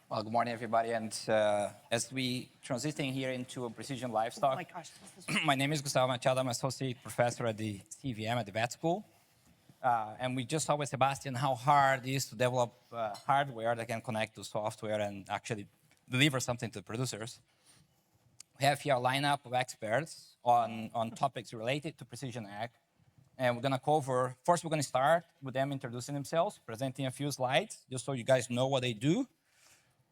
Well, good morning, everybody. And as we transition here into a precision livestock, Oh my gosh, this is my name is Gustavo Machado. I'm associate professor at the CVM at the vet school. And we just saw with Sebastian how hard it is to develop hardware that can connect to software and actually deliver something to the producers. We have here a lineup of experts on topics related to precision ag. And we're going to cover, first we're going to start with them introducing themselves, presenting a few slides, just so you guys know what they do.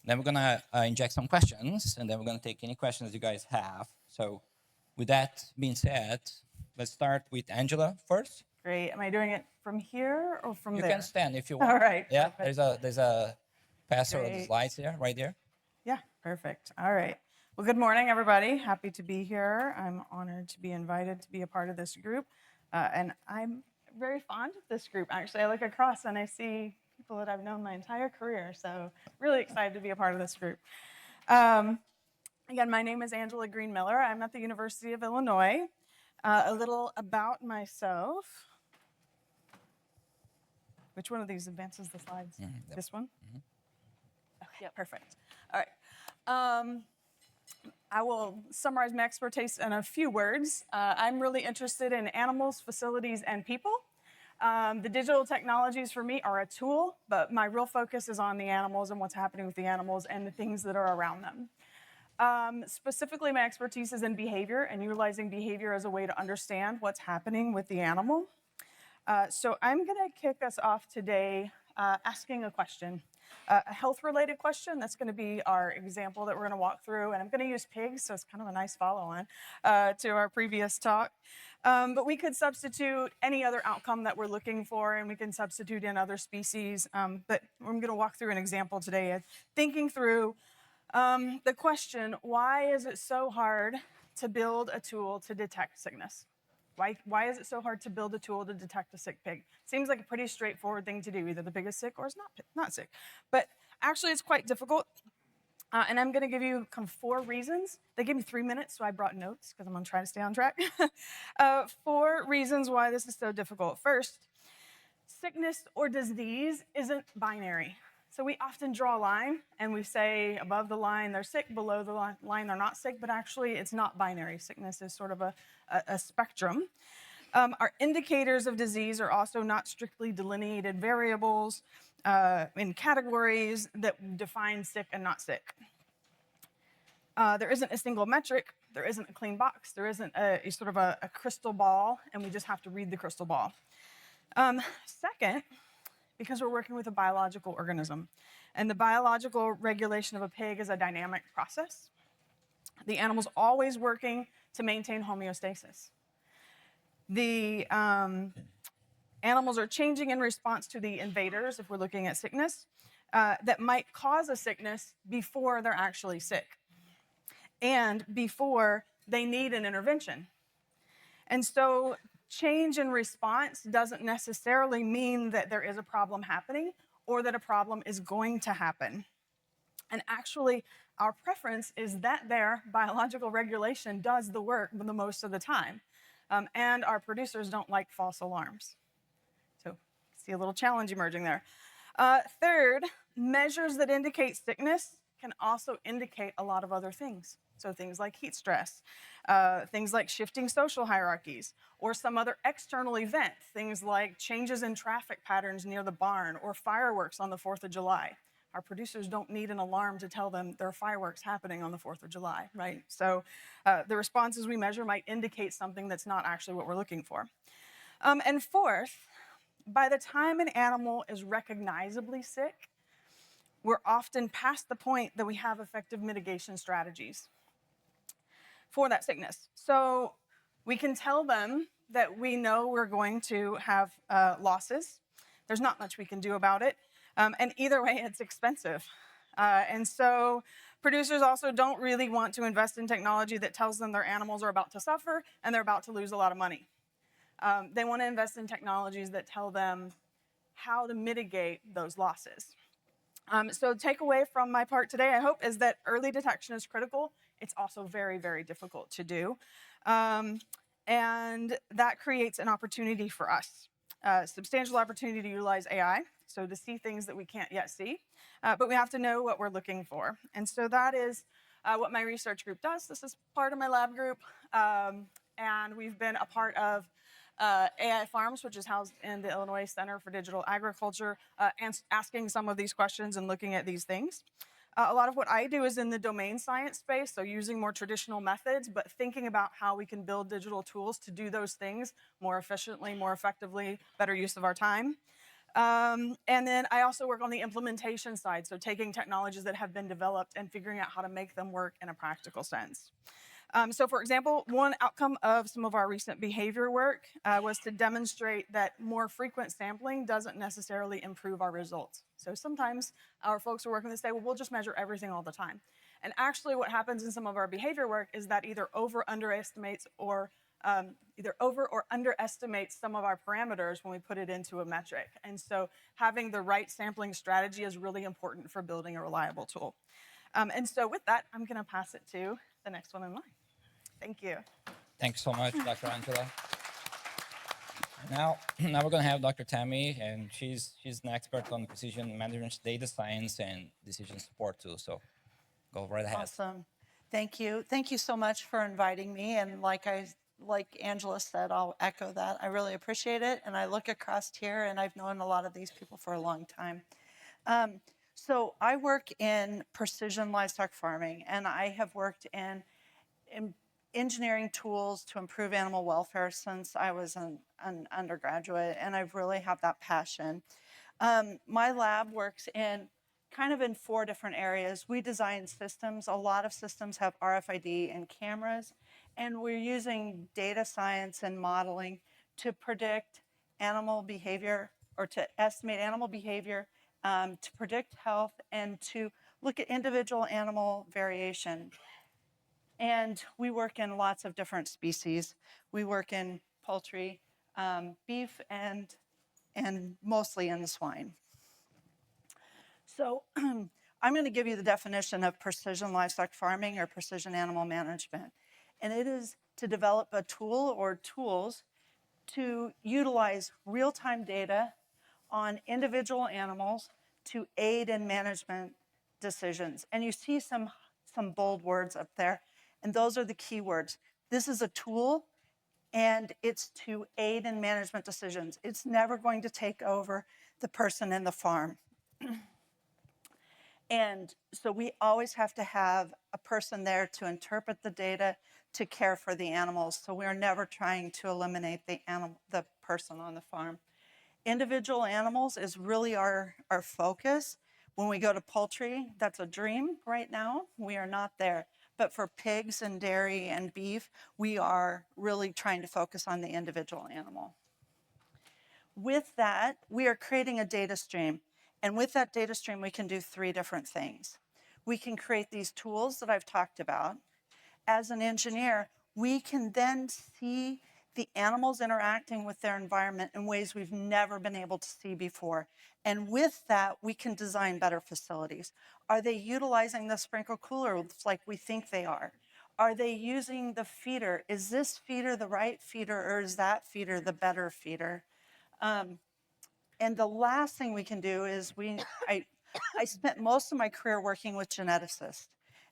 Then we're going to inject some questions, and then we're going to take any questions you guys have. So with that being said, let's start with Angela first. great. Am I doing it from here or from You there? can stand if you want. All right. Yeah, Perfect. there's a passer of the Great. slides here, right there. Yeah, perfect. All right. Well, good morning, everybody. Happy to be here. I'm honored to be invited to be a part of this group. And I'm very fond of this group. Actually, I look across and I see people that I've known my entire career. So really excited to be a part of this group. Again, my name is Angela Green Miller. I'm at the University of Illinois. A little about myself. Which one of these advances the slides? This one? Oh, yeah, perfect. All right. I will summarize my expertise in a few words. I'm really interested in animals, facilities, and people. The digital technologies for me are a tool, but my real focus is on the animals and what's happening with the animals and the things that are around them. Specifically, my expertise is in behavior and utilizing behavior as a way to understand what's happening with the animal. So I'm going to kick us off today asking a question, a health-related question. That's going to be our example that we're going to walk through. And I'm going to use pigs, so it's kind of a nice follow-on to our previous talk. But we could substitute any other outcome that we're looking for, and we can substitute in other species. But I'm going to walk through an example today, thinking through the question, why is it so hard to build a tool to detect sickness? Why is it so hard to build a tool to detect a sick pig? Seems like a pretty straightforward thing to do. Either the pig is sick or it's not sick. But actually, it's quite difficult. And I'm going to give you kind of 4 reasons. They gave me 3 minutes, so I brought notes because I'm going to try to stay on track. 4 reasons why this is so difficult. First, sickness or disease isn't binary. So we often draw a line and we say above the line they're sick, below the line they're not sick, but actually it's not binary. Sickness is sort of a spectrum. Our indicators of disease are also not strictly delineated variables in categories that define sick and not sick. There isn't a single metric, there isn't a clean box, there isn't a sort of a crystal ball, and we just have to read the crystal ball. Second, because we're working with a biological organism. And the biological regulation of a pig is a dynamic process. The animal's always working to maintain homeostasis. The animals are changing in response to the invaders, if we're looking at sickness, that might cause a sickness before they're actually sick and before they need an intervention. And so change in response doesn't necessarily mean that there is a problem happening or that a problem is going to happen. And actually, our preference is that their biological regulation does the work the most of the time. And our producers don't like false alarms. So see a little challenge emerging there. Third, measures that indicate sickness can also indicate a lot of other things. So things like heat stress, things like shifting social hierarchies, or some other external event, things like changes in traffic patterns near the barn or fireworks on the 4th of July. Our producers don't need an alarm to tell them there are fireworks happening on the 4th of July, right? So the responses we measure might indicate something that's not actually what we're looking for. And fourth, by the time an animal is recognizably sick, we're often past the point that we have effective mitigation strategies for that sickness. So we can tell them that we know we're going to have losses. There's not much we can do about it. And either way, it's expensive. And so producers also don't really want to invest in technology that tells them their animals are about to suffer and they're about to lose a lot of money. They want to invest in technologies that tell them how to mitigate those losses. So takeaway from my part today, I hope, is that early detection is critical. It's also very, very difficult to do. And that creates an opportunity for us, substantial opportunity to utilize AI so to see things that we can't yet see, but we have to know what we're looking for. And so that is what my research group does. This is part of my lab group, and we've been a part of AI Farms, which is housed in the Illinois Center for Digital Agriculture, and asking some of these questions and looking at these things. A lot of what I do is in the domain science space, so using more traditional methods, but thinking about how we can build digital tools to do those things more efficiently, more effectively, better use of our time. And then I also work on the implementation side, so taking technologies that have been developed and figuring out how to make them work in a practical sense. So for example, one outcome of some of our recent behavior work was to demonstrate that more frequent sampling doesn't necessarily improve our results. So sometimes our folks are working to say, well, we'll just measure everything all the time. And actually what happens in some of our behavior work is that either underestimates or underestimates some of our parameters when we put it into a metric. And so having the right sampling strategy is really important for building a reliable tool. And so with that, I'm going to pass it to the next one in line. Thank you. Thanks so much, Dr. Angela. Now we're going to have Dr. Tammy, and she's an expert on precision management, data science, and decision support too. So go right ahead. Awesome. Thank you. Thank you so much for inviting me. And like Angela said, I'll echo that. I really appreciate it. And I look across here, and I've known a lot of these people for a long time. So I work in precision livestock farming, and I have worked in engineering tools to improve animal welfare since I was an undergraduate, and I've really had that passion. My lab works in kind of in 4 different areas. We design systems. A lot of systems have RFID and cameras, and we're using data science and modeling to predict animal behavior or to estimate animal behavior, to predict health, and to look at individual animal variation. And we work in lots of different species. We work in poultry, beef, and mostly in the swine. So I'm going to give you the definition of precision livestock farming or precision animal management. And it is to develop a tool or tools to utilize real-time data on individual animals to aid in management decisions. And you see some bold words up there, and those are the key words. This is a tool, and it's to aid in management decisions. It's never going to take over the person in the farm. And so we always have to have a person there to interpret the data, to care for the animals. So we're never trying to eliminate the person on the farm. Individual animals is really our focus. When we go to poultry, that's a dream right now. We are not there. But for pigs and dairy and beef, we are really trying to focus on the individual animal. With that, we are creating a data stream. And with that data stream, we can do 3 different things. We can create these tools that I've talked about. As an engineer, we can then see the animals interacting with their environment in ways we've never been able to see before. And with that, we can design better facilities. Are they utilizing the sprinkle cooler like we think they are? Are they using the feeder? Is this feeder the right feeder, or is that feeder the better feeder? And the last thing we can do is I spent most of my career working with geneticists,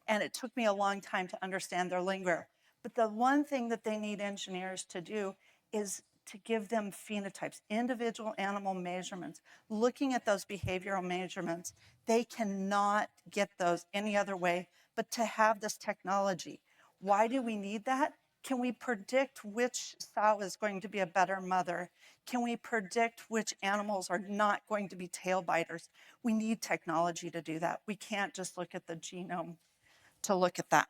and it took me a long time to understand their lingo. But the one thing that they need engineers to do is to give them phenotypes, individual animal measurements, looking at those behavioral measurements. They cannot get those any other way but to have this technology. Why do we need that? Can we predict which sow is going to be a better mother? Can we predict which animals are not going to be tail biters? We need technology to do that. We can't just look at the genome to look at that.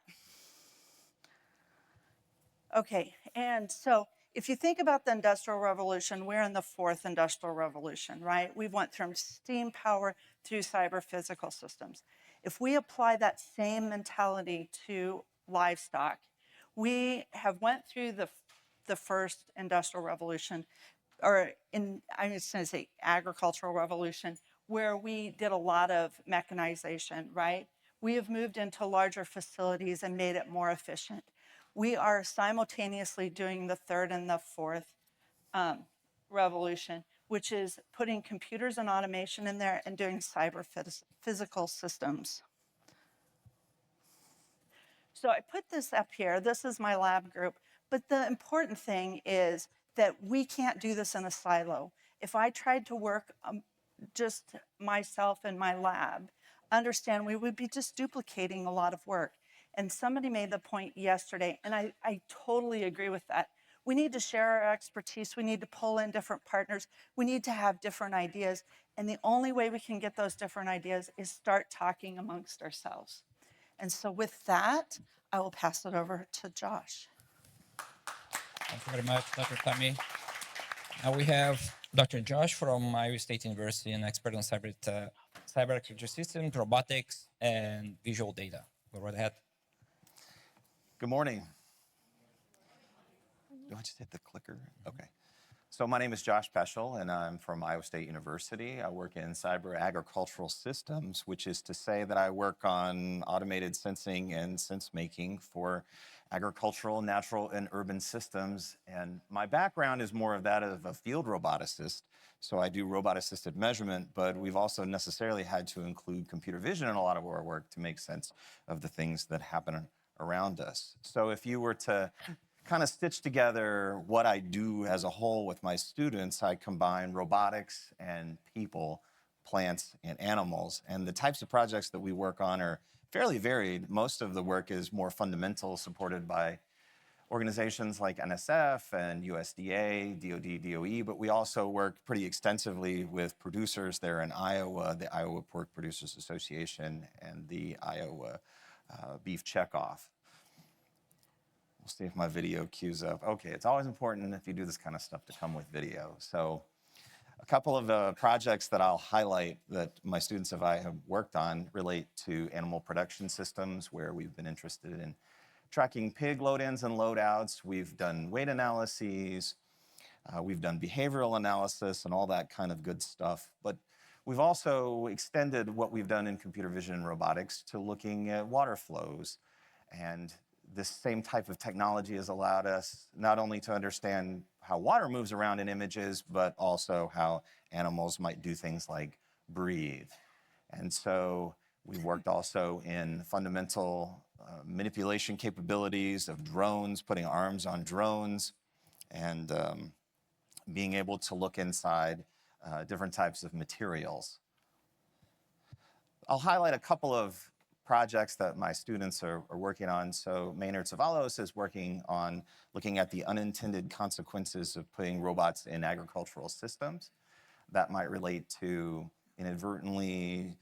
Okay, and so if you think about the Industrial Revolution, we're in the 4th Industrial Revolution, right? We've went from steam power through cyber physical systems. If we apply that same mentality to livestock, we have went through the first Industrial Revolution, or I'm just going to say agricultural revolution, where we did a lot of mechanization, right? We have moved into larger facilities and made it more efficient. We are simultaneously doing the 3rd and the 4th revolution, which is putting computers and automation in there and doing cyber physical systems. So I put this up here. This is my lab group. But the important thing is that we can't do this in a silo. If I tried to work just myself in my lab, understand we would be just duplicating a lot of work. And somebody made the point yesterday, and I totally agree with that. We need to share our expertise. We need to pull in different partners. We need to have different ideas. And the only way we can get those different ideas is start talking amongst ourselves. And so with that, I will pass it over to Josh. Thank you very much, Dr. Tammy. Now we have Dr. Josh from Iowa State University, an expert on cyber architecture systems, robotics, and visual data. Go right ahead. Good morning. Do I just hit the clicker? Okay. So my name is Josh Peschel, and I'm from Iowa State University. I work in cyber agricultural systems, which is to say that I work on automated sensing and sense making for agricultural, natural, and urban systems. And my background is more of that of a field roboticist. So I do robot-assisted measurement, but we've also necessarily had to include computer vision in a lot of our work to make sense of the things that happen around us. So if you were to kind of stitch together what I do as a whole with my students, I combine robotics and people, plants, and animals. And the types of projects that we work on are fairly varied. Most of the work is more fundamental, supported by organizations like NSF and USDA, DOD, DOE, but we also work pretty extensively with producers there in Iowa, the Iowa Pork Producers Association and the Iowa Beef Checkoff. We'll see if my video cues up. Okay, it's always important if you do this kind of stuff to come with video. So a couple of projects that I'll highlight that my students and I have worked on relate to animal production systems, where we've been interested in tracking pig load-ins and load-outs. We've done weight analyses. We've done behavioral analysis and all that kind of good stuff. But we've also extended what we've done in computer vision and robotics to looking at water flows. And this same type of technology has allowed us not only to understand how water moves around in images, but also how animals might do things like breathe. And so we've worked also in fundamental manipulation capabilities of drones, putting arms on drones, and being able to look inside different types of materials. I'll highlight a couple of projects that my students are working on. So Maynard Savalos is working on looking at the unintended consequences of putting robots in agricultural systems. That might relate to inadvertently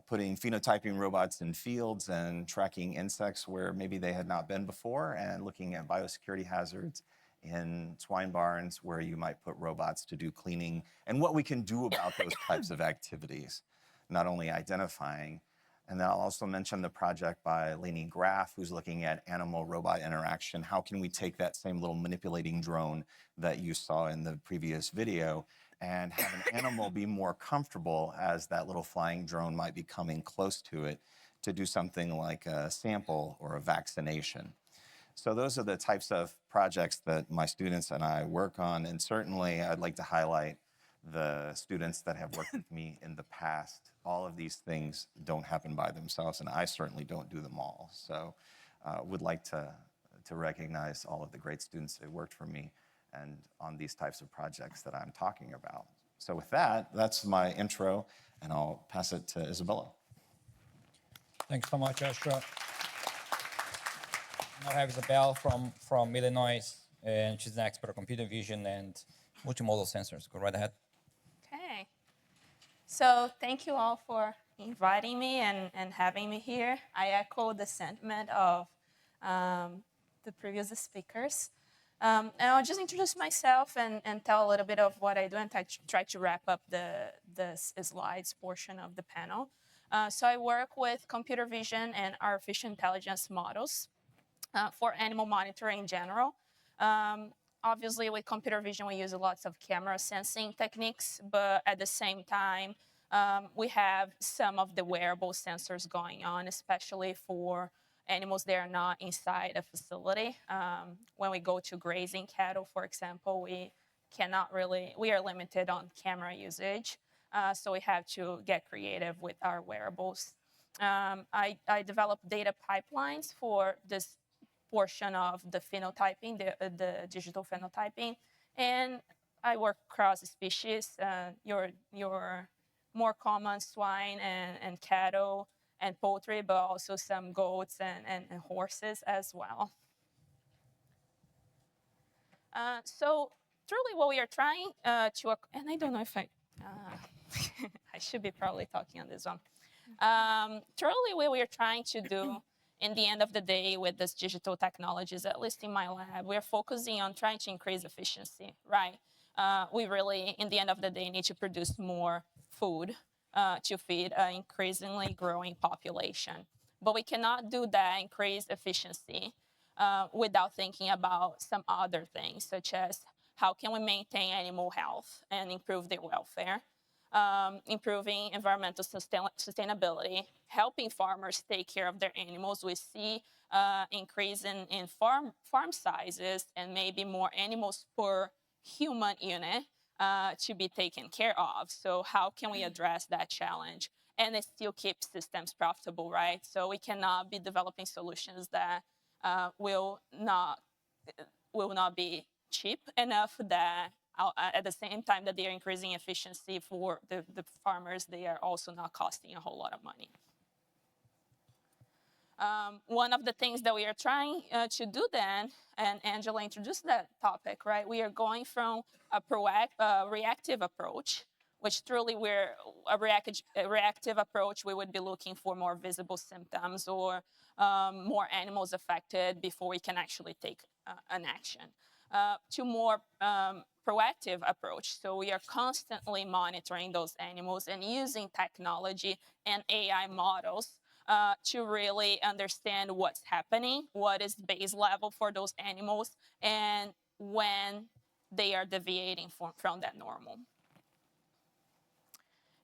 putting phenotyping robots in fields and tracking insects where maybe they had not been before, and looking at biosecurity hazards in swine barns where you might put robots to do cleaning, and what we can do about those types of activities, not only identifying. And then I'll also mention the project by Lainey Graff, who's looking at animal-robot interaction. How can we take that same little manipulating drone that you saw in the previous video and have an animal be more comfortable as that little flying drone might be coming close to it to do something like a sample or a vaccination? So those are the types of projects that my students and I work on. And certainly I'd like to highlight the students that have worked with me in the past. All of these things don't happen by themselves, and I certainly don't do them all. So would like to recognize all of the great students that worked for me and on these types of projects that I'm talking about. So with that, that's my intro, and I'll pass it to Isabella. Thanks so much, Joshua. Now I have Isabel from Illinois, and she's an expert on computer vision and multimodal sensors. Go right ahead. Okay. So thank you all for inviting me and having me here. I echo the sentiment of the previous speakers. And I'll just introduce myself and tell a little bit of what I do and try to wrap up the slides portion of the panel. So I work with computer vision and artificial intelligence models for animal monitoring in general. Obviously, with computer vision, we use lots of camera sensing techniques, but at the same time, we have some of the wearable sensors going on, especially for animals that are not inside a facility. When we go to grazing cattle, for example, we we are limited on camera usage. So we have to get creative with our wearables. I developed data pipelines for this portion of the phenotyping, the digital phenotyping, and I work cross species. Your more common swine and cattle and poultry, but also some goats and horses as well. So truly what we are trying and I don't know if I should be probably talking on this one. Truly what we are trying to do in the end of the day with this digital technologies, at least in my lab, we're focusing on trying to increase efficiency, right? We really, in the end of the day, need to produce more food to feed an increasingly growing population. But we cannot do that, increase efficiency, without thinking about some other things, such as how can we maintain animal health and improve their welfare, improving environmental sustainability, helping farmers take care of their animals. We see increase in farm sizes and maybe more animals per human unit to be taken care of. So how can we address that challenge? And it still keeps systems profitable, right? So we cannot be developing solutions that will not be cheap enough that at the same time that they are increasing efficiency for the farmers, they are also not costing a whole lot of money. One of the things that we are trying to do then, and Angela introduced that topic, right? We are going from a reactive approach, which truly we're a reactive approach. We would be looking for more visible symptoms or more animals affected before we can actually take an action, to more proactive approach. So we are constantly monitoring those animals and using technology and AI models to really understand what's happening, what is the base level for those animals, and when they are deviating from that normal.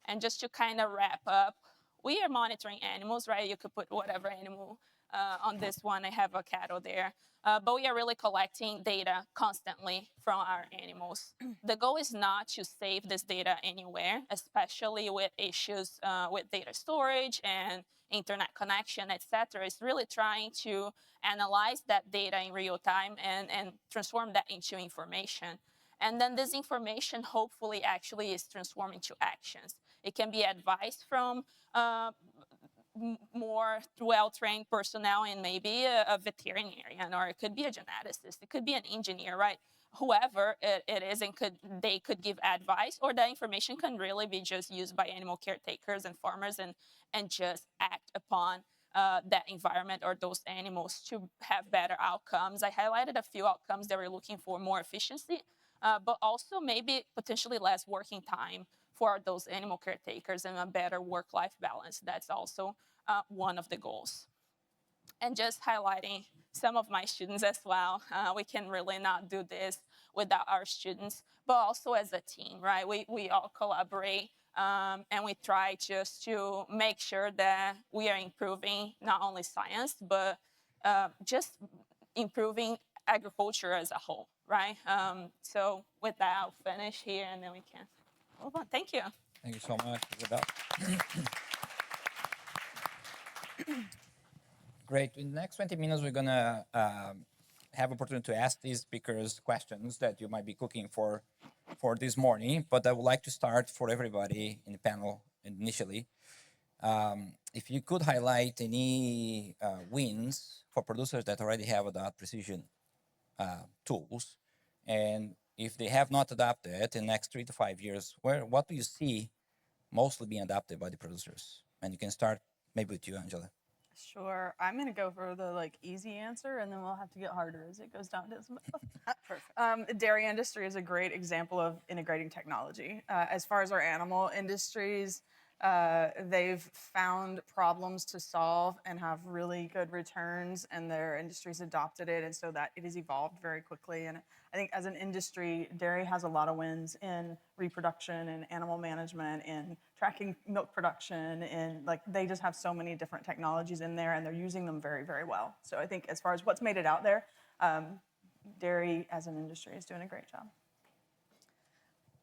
And just to kind of wrap up, we are monitoring animals, right? You could put whatever animal on this one. I have a cattle there. But we are really collecting data constantly from our animals. The goal is not to save this data anywhere, especially with issues with data storage and internet connection, etc. It's really trying to analyze that data in real time and transform that into information. And then this information hopefully actually is transformed into actions. It can be advice from more well-trained personnel and maybe a veterinarian, or it could be a geneticist, it could be an engineer, right? Whoever it is, and they could give advice, or that information can really be just used by animal caretakers and farmers and just act upon that environment or those animals to have better outcomes. I highlighted a few outcomes that we're looking for: more efficiency, but also maybe potentially less working time for those animal caretakers and a better work-life balance. That's also one of the goals. And just highlighting some of my students as well. We can really not do this without our students, but also as a team, right? We all collaborate and we try just to make sure that we are improving not only science, but just improving agriculture as a whole, right? So with that, I'll finish here and then we can move on. Thank you. Thank you so much, Isabel. Great. In the next 20 minutes, we're going to have opportunity to ask these speakers questions that you might be cooking for this morning. But I would like to start for everybody in the panel initially. If you could highlight any wins for producers that already have adopted precision tools, and if they have not adopted in the next 3 to 5 years, what do you see mostly being adopted by the producers? And you can start maybe with you, Angela. Sure. I'm going to go for the easy answer, and then we'll have to get harder as it goes down to some Perfect. The dairy industry is a great example of integrating technology. As far as our animal industries, they've found problems to solve and have really good returns, and their industries adopted it, and so that it has evolved very quickly. And I think as an industry, dairy has a lot of wins in reproduction and animal management and tracking milk production, and they just have so many different technologies in there, and they're using them very, very well. So I think as far as what's made it out there, dairy as an industry is doing a great job.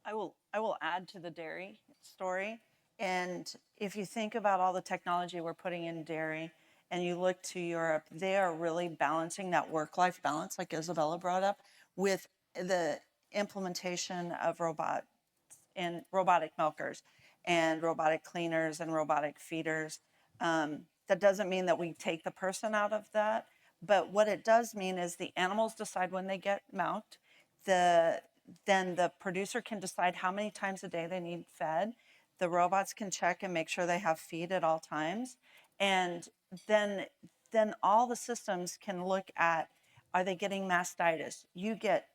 I will add to the dairy story. And if you think about all the technology we're putting in dairy and you look to Europe, they are really balancing that work-life balance, like Isabella brought up, with the implementation of robotic milkers and robotic cleaners and robotic feeders. That doesn't mean that we take the person out of that, but what it does mean is the animals decide when they get milked. Then the producer can decide how many times a day they need fed. The robots can check and make sure they have feed at all times. And then all the systems can look at, are they getting mastitis? You get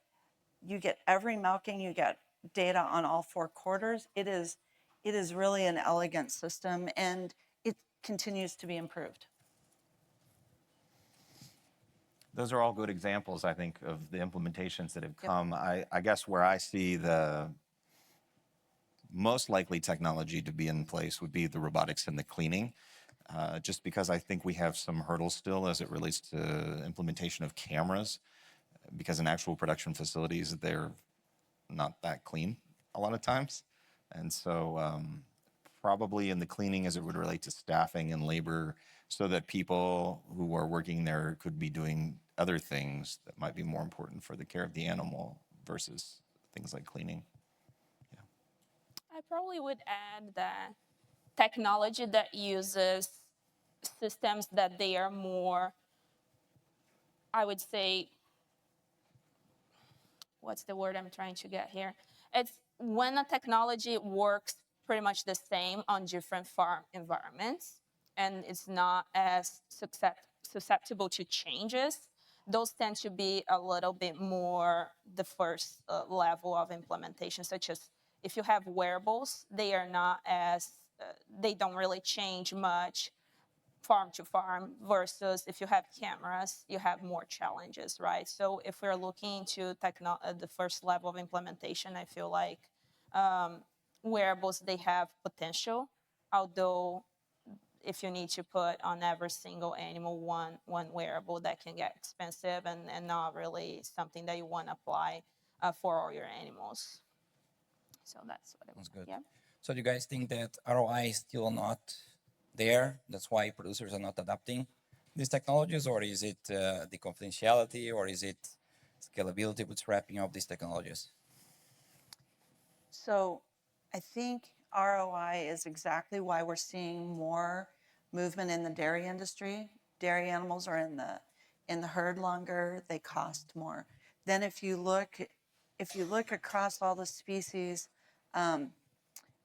every milking, you get data on all 4 quarters. It is really an elegant system, and it continues to be improved. Those are all good examples, I think, of the implementations that have come. I guess where I see the most likely technology to be in place would be the robotics and the cleaning, just because I think we have some hurdles still as it relates to implementation of cameras, because in actual production facilities, they're not that clean a lot of times. And so probably in the cleaning as it would relate to staffing and labor, so that people who are working there could be doing other things that might be more important for the care of the animal versus things like cleaning. I probably would add that technology that uses systems that they are more, I would say, what's the word I'm trying to get here? It's when a technology works pretty much the same on different farm environments and it's not as susceptible to changes, those tend to be a little bit more the first level of implementation, such as if you have wearables, they are not as, they don't really change much farm to farm versus if you have cameras, you have more challenges, right? So if we're looking into the first level of implementation, I feel like wearables, they have potential, although if you need to put on every single animal one wearable, that can get expensive and not really something that you want to apply for all your animals. So that's what it was. Good. Yeah. So do you guys think that ROI is still not there? That's why producers are not adopting these technologies, or is it the confidentiality, or is it scalability, bootstrapping of these technologies? So I think ROI is exactly why we're seeing more movement in the dairy industry. Dairy animals are in the herd longer, they cost more. Then if you look across all the species, I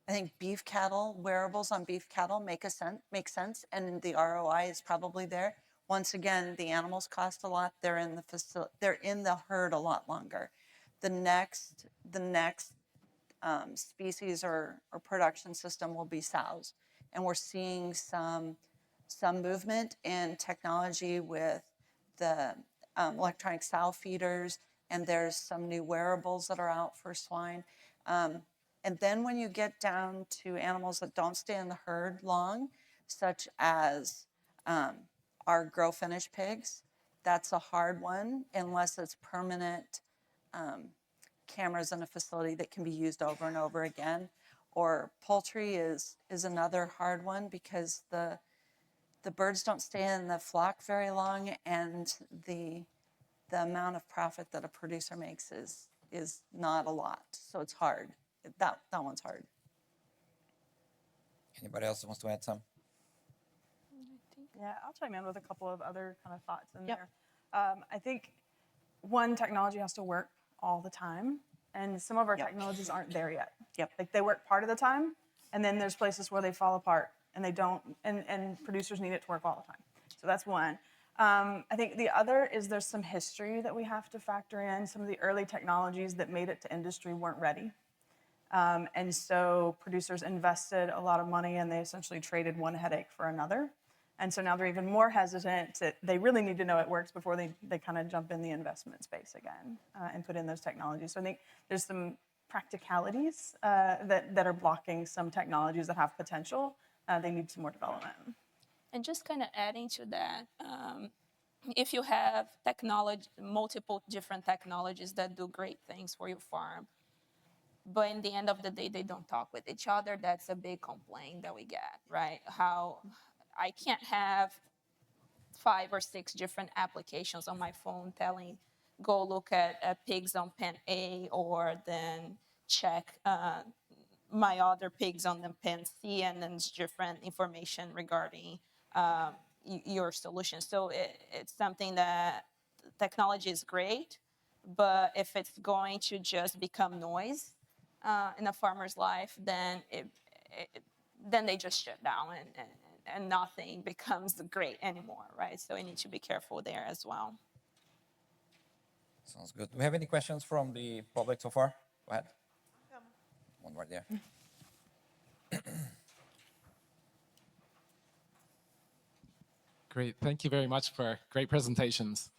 think beef cattle, wearables on beef cattle make sense, and the ROI is probably there. Once again, the animals cost a lot. They're in the herd a lot longer. The next species or production system will be sows, and we're seeing some movement in technology with the electronic sow feeders, and there's some new wearables that are out for swine. And then when you get down to animals that don't stay in the herd long, such as our grow-finish pigs, that's a hard one unless it's permanent cameras in a facility that can be used over and over again. Or poultry is another hard one because the birds don't stay in the flock very long, and the amount of profit that a producer makes is not a lot. So it's hard. That one's hard. Anybody else wants to add some? Yeah, I'll chime in with a couple of other kind of thoughts in there. I think one, technology has to work all the time, and some of our technologies aren't there yet. Like they work part of the time, and then there's places where they fall apart and they don't, and producers need it to work all the time. So that's one. I think the other is there's some history that we have to factor in. Some of the early technologies that made it to industry weren't ready. And so producers invested a lot of money and they essentially traded one headache for another. And so now they're even more hesitant. They really need to know it works before they kind of jump in the investment space again and put in those technologies. So I think there's some practicalities that are blocking some technologies that have potential. They need some more development. And just kind of adding to that, if you have multiple different technologies that do great things for your farm, but in the end of the day, they don't talk with each other. That's a big complaint that we get, right? How I can't have 5 or 6 different applications on my phone telling, go look at pigs on pen A, or then check my other pigs on the pen C, and then it's different information regarding your solution. So it's something that technology is great, but if it's going to just become noise in a farmer's life, then then they just shut down, and nothing becomes great anymore, right? So we need to be careful there as well. Sounds good. Do we have any questions from the public so far? Go ahead. One right there. Great. Thank you very much for great presentations.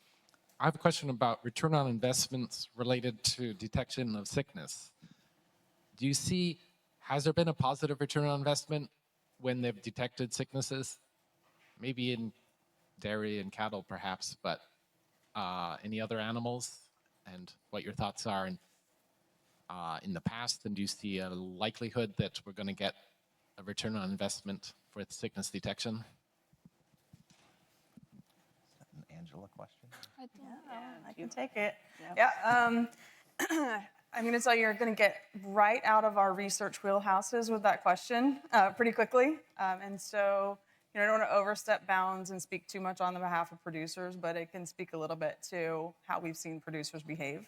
I have a question about return on investments related to detection of sickness. Do you see, has there been a positive return on investment when they've detected sicknesses? Maybe in dairy and cattle, perhaps, but any other animals, and what your thoughts are in the past? And do you see a likelihood that we're going to get a return on investment for sickness detection? An Angela question. I can take it. Yeah. I'm going to tell you, you're going to get right out of our research wheelhouses with that question pretty quickly. And so, I don't want to overstep bounds and speak too much on the behalf of producers, but it can speak a little bit to how we've seen producers behave.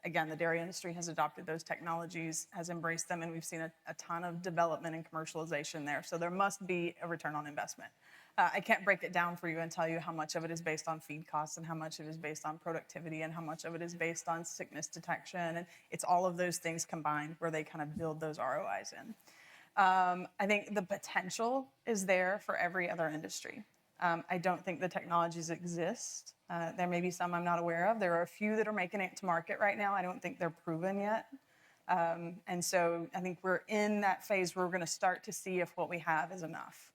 Again, the dairy industry has adopted those technologies, has embraced them, and we've seen a ton of development and commercialization there. So there must be a return on investment. I can't break it down for you and tell you how much of it is based on feed costs and how much of it is based on productivity and how much of it is based on sickness detection. And it's all of those things combined where they kind of build those ROIs in. I think the potential is there for every other industry. I don't think the technologies exist. There may be some I'm not aware of. There are a few that are making it to market right now. I don't think they're proven yet. And so I think we're in that phase where we're going to start to see if what we have is enough.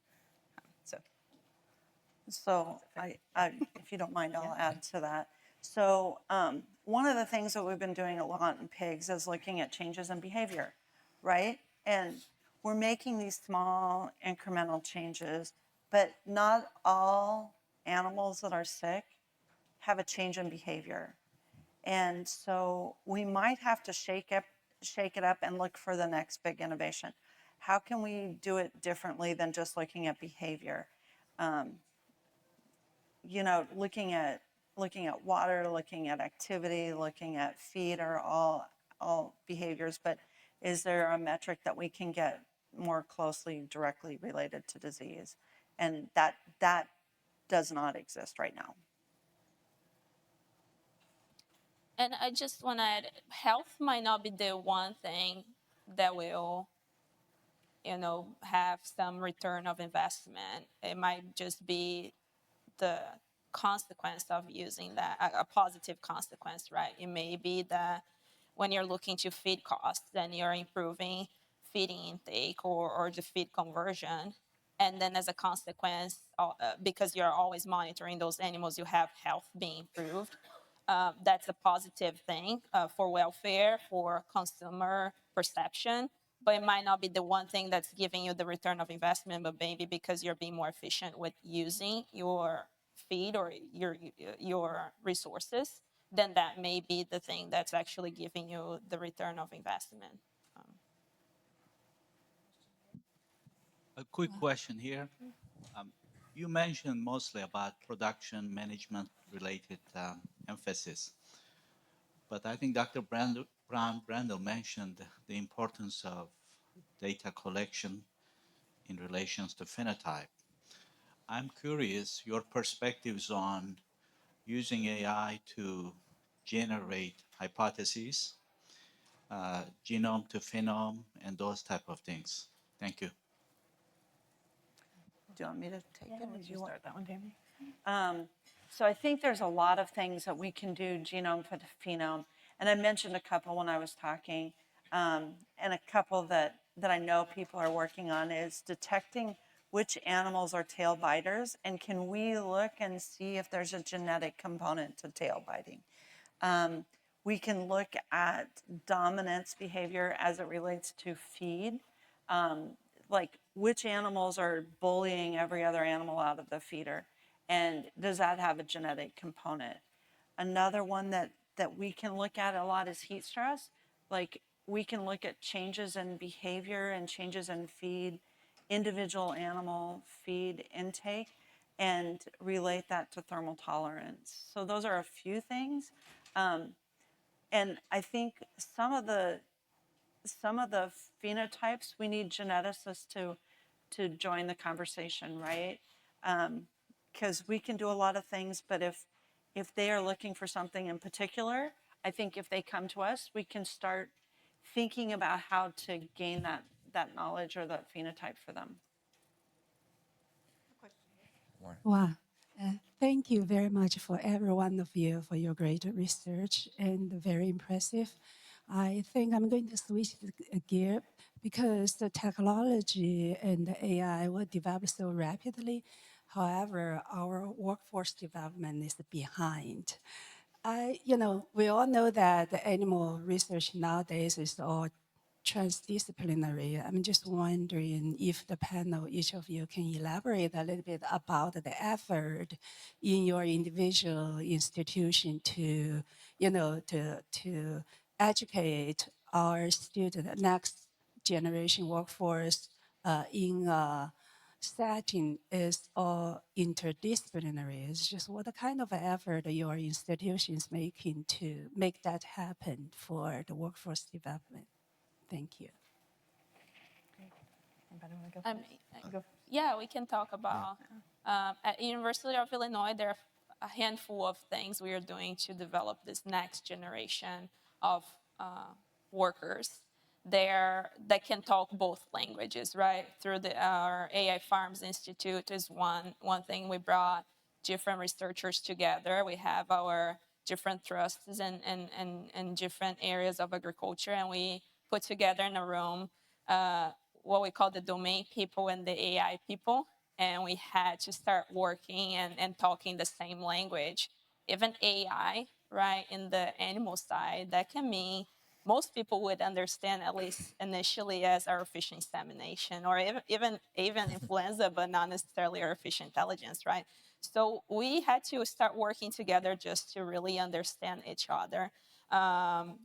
So if you don't mind, I'll add to that. So one of the things that we've been doing a lot in pigs is looking at changes in behavior, right? And we're making these small incremental changes, but not all animals that are sick have a change in behavior. And so we might have to shake it up and look for the next big innovation. How can we do it differently than just looking at behavior? Looking at water, looking at activity, looking at feed are all behaviors, but is there a metric that we can get more closely directly related to disease? And that does not exist right now. And I just want to add, health might not be the one thing that will, have some return of investment. It might just be the consequence of using that, a positive consequence, right? It may be that when you're looking to feed costs, then you're improving feeding intake or the feed conversion. And then as a consequence, because you're always monitoring those animals, you have health being improved. That's a positive thing for welfare, for consumer perception, but it might not be the one thing that's giving you the return of investment, but maybe because you're being more efficient with using your feed or your resources, then that may be the thing that's actually giving you the return of investment. A quick question here. You mentioned mostly about production management related emphasis, but I think Dr. Brandel mentioned the importance of data collection in relations to phenotype. I'm curious your perspectives on using AI to generate hypotheses, genome to phenome, and those type of things. Thank you. Do you want me to take it? Would you start that one, Tammy? So I think there's a lot of things that we can do genome to phenome. And I mentioned a couple when I was talking. And a couple that I know people are working on is detecting which animals are tail biters. And can we look and see if there's a genetic component to tail biting? We can look at dominance behavior as it relates to feed, like which animals are bullying every other animal out of the feeder, and does that have a genetic component? Another one that we can look at a lot is heat stress. Like we can look at changes in behavior and changes in feed, individual animal feed intake, and relate that to thermal tolerance. So those are a few things. And I think some of the phenotypes we need geneticists to join the conversation, right? Because we can do a lot of things, but if they are looking for something in particular, I think if they come to us, we can start thinking about how to gain that knowledge or that phenotype for them. Wow. Thank you very much for every one of you for your great research and very impressive. I think I'm going to switch the gear because the technology and the AI will develop so rapidly. However, our workforce development is behind. We all know that the animal research nowadays is all transdisciplinary. I'm just wondering if the panel, each of you can elaborate a little bit about the effort in your individual institution to, to educate our student, next generation workforce in setting is all interdisciplinary. It's just what kind of effort your institution is making to make that happen for the workforce development. Thank you. Anybody want to go I first? mean, Go. yeah, we can talk about. At University of Illinois, there are a handful of things we are doing to develop this next generation of workers there that can talk both languages, right? Through our AI Farms Institute is one thing. We brought different researchers together. We have our different thrusts and different areas of agriculture, and we put together in a room what we call the domain people and the AI people. And we had to start working and talking the same language. Even AI, right, in the animal side, that can mean most people would understand, at least initially, as artificial insemination or even influenza, but not necessarily artificial intelligence, right? So we had to start working together just to really understand each other.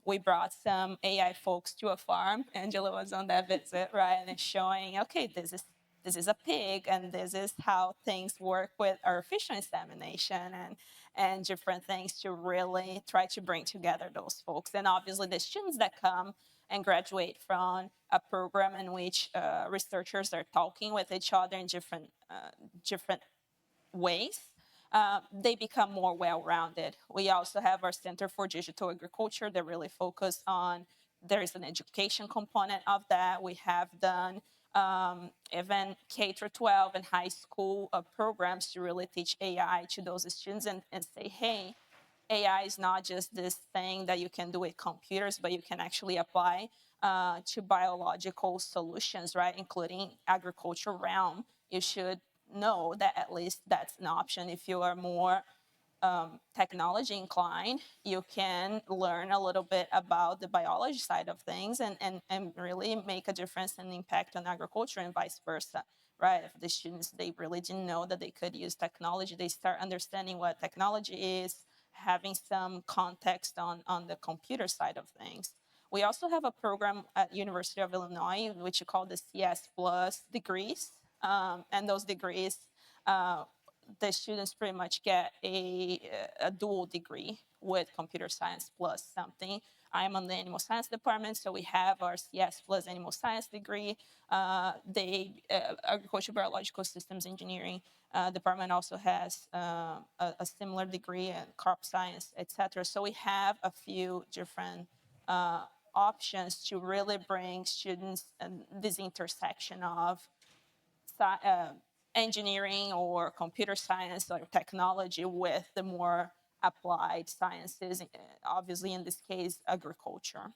We brought some AI folks to a farm. Angela was on that visit, right? And it's showing, okay, this is a pig, and this is how things work with artificial insemination and different things to really try to bring together those folks. And obviously, the students that come and graduate from a program in which researchers are talking with each other in different ways, they become more well-rounded. We also have our Center for Digital Agriculture that really focus on, there is an education component of that. We have done even K-12 and high school programs to really teach AI to those students and say, hey, AI is not just this thing that you can do with computers, but you can actually apply to biological solutions, right? Including agricultural realm. You should know that at least that's an option. If you are more technology inclined, you can learn a little bit about the biology side of things and really make a difference and impact on agriculture and vice versa, right? If the students, they really didn't know that they could use technology, they start understanding what technology is, having some context on the computer side of things. We also have a program at University of Illinois, which we call the CS Plus degrees. And those degrees, the students pretty much get a dual degree with computer science plus something. I'm on the animal science department, so we have our CS plus animal science degree. The agricultural biological systems engineering department also has a similar degree in crop science, etc. So we have a few different options to really bring students this intersection of engineering or computer science or technology with the more applied sciences, obviously in this case, agriculture.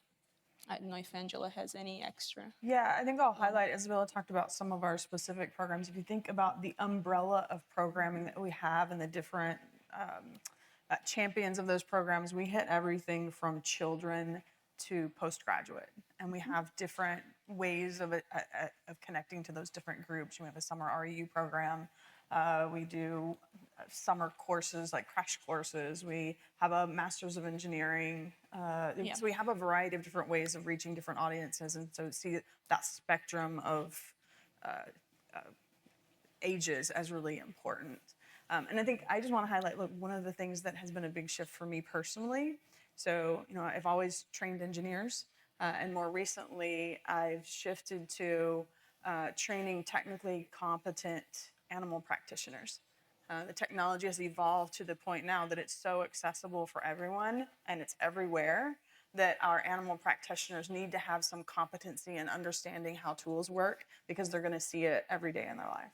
I don't know if Angela has any extra. Yeah, I think I'll highlight, Isabella talked about some of our specific programs. If you think about the umbrella of programming that we have and the different champions of those programs, we hit everything from children to postgraduate. And we have different ways of connecting to those different groups. We have a summer REU program. We do summer courses like crash courses. We have a master's of engineering. So we have a variety of different ways of reaching different audiences. And so see that spectrum of ages as really important. And I think I just want to highlight, look, one of the things that has been a big shift for me personally. So, I've always trained engineers, and more recently, I've shifted to training technically competent animal practitioners. The technology has evolved to the point now that it's so accessible for everyone and it's everywhere that our animal practitioners need to have some competency in understanding how tools work because they're going to see it every day in their life.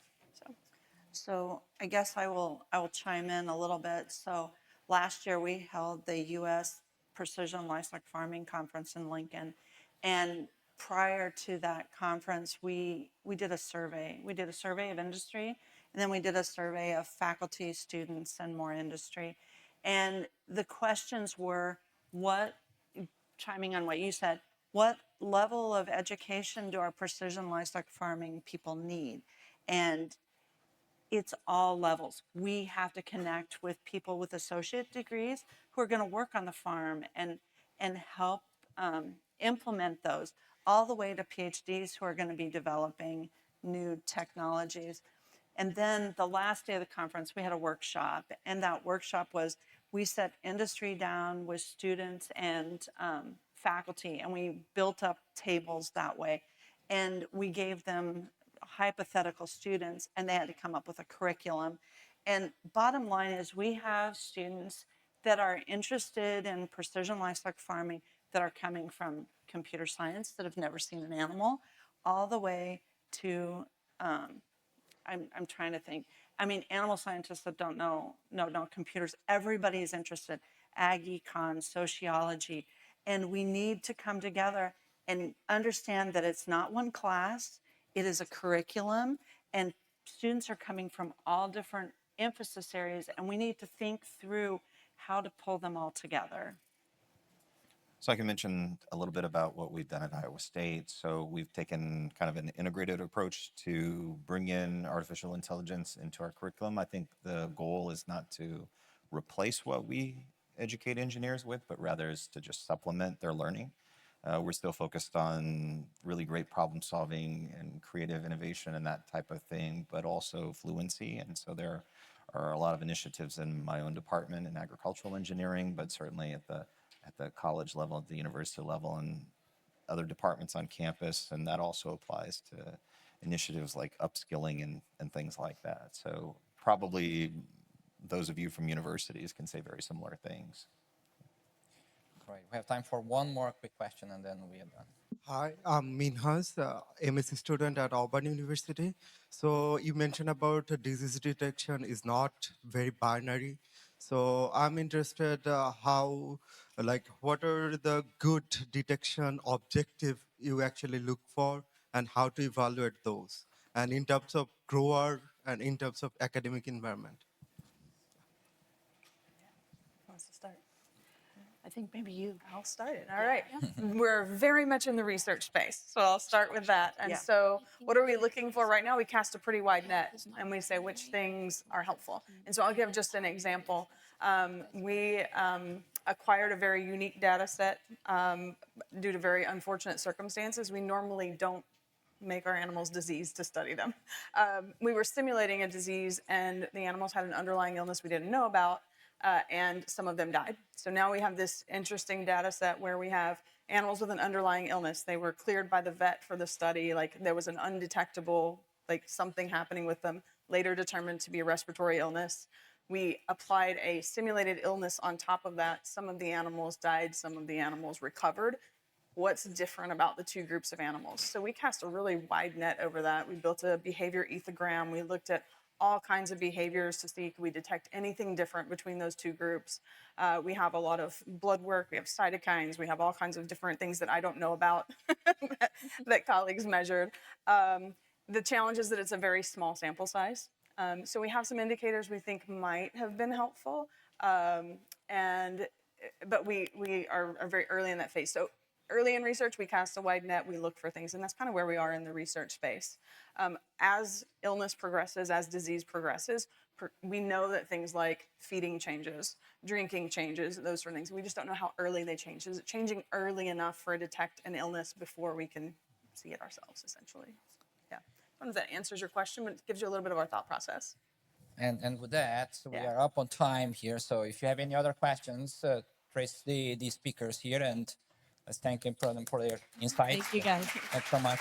So I guess I will chime in a little bit. So last year we held the U.S. Precision Livestock Farming Conference in Lincoln, and prior to that conference, we did a survey. We did a survey of industry, and then we did a survey of faculty, students, and more industry. And the questions were, chiming on what you said, what level of education do our precision livestock farming people need? And it's all levels. We have to connect with people with associate degrees who are going to work on the farm and help implement those, all the way to PhDs who are going to be developing new technologies. And then the last day of the conference, we had a workshop, and that workshop was, we set industry down with students and faculty, and we built up tables that way. And we gave them hypothetical students, and they had to come up with a curriculum. And bottom line is, we have students that are interested in precision livestock farming that are coming from computer science, that have never seen an animal, all the way to I'm trying to think. I mean, animal scientists that don't know computers. Everybody is interested. Ag econ, sociology, and we need to come together and understand that it's not one class. It is a curriculum, and students are coming from all different emphasis areas, and we need to think through how to pull them all together. So I can mention a little bit about what we've done at Iowa State. So we've taken kind of an integrated approach to bring in artificial intelligence into our curriculum. I think the goal is not to replace what we educate engineers with, but rather is to just supplement their learning. We're still focused on really great problem solving and creative innovation and that type of thing, but also fluency. And so there are a lot of initiatives in my own department in agricultural engineering, but certainly at the college level, at the university level, and other departments on campus. And that also applies to initiatives like upskilling and things like that. So probably those of you from universities can say very similar things. Right. We have time for one more quick question, and then we are done. Hi, I'm Minhas, MSc student at Auburn University. So you mentioned about disease detection is not very binary. So I'm interested what are the good detection objective you actually look for and how to evaluate those? And in terms of grower and in terms of academic environment. Who wants to start? I think maybe you. I'll start it. All right. We're very much in the research space, so I'll start with that. And so what are we looking for right now? We cast a pretty wide net, and we say which things are helpful. And so I'll give just an example. We acquired a very unique data set due to very unfortunate circumstances. We normally don't make our animals diseased to study them. We were simulating a disease, and the animals had an underlying illness we didn't know about. And some of them died. So now we have this interesting data set where we have animals with an underlying illness. They were cleared by the vet for the study, like there was an undetectable, like something happening with them, later determined to be a respiratory illness. We applied a simulated illness on top of that. Some of the animals died, some of the animals recovered. What's different about the two groups of animals? So we cast a really wide net over that. We built a behavior ethogram. We looked at all kinds of behaviors to see, could we detect anything different between those two groups. We have a lot of blood work, we have cytokines, we have all kinds of different things that I don't know about that colleagues measured. The challenge is that it's a very small sample size. So we have some indicators we think might have been helpful. But we are very early in that phase. So early in research, we cast a wide net, we look for things, and that's kind of where we are in the research space. As illness progresses, as disease progresses, we know that things like feeding changes, drinking changes, those sort of things. We just don't know how early they change. Is it changing early enough for to detect an illness before we can see it ourselves, essentially? Yeah. I don't know if that answers your question, but it gives you a little bit of our thought process. And with that, we Yeah. are up on time here. So if you have any other questions, trace the speakers here, and let's thank them for their insights. Thank you, guys. Thanks so much.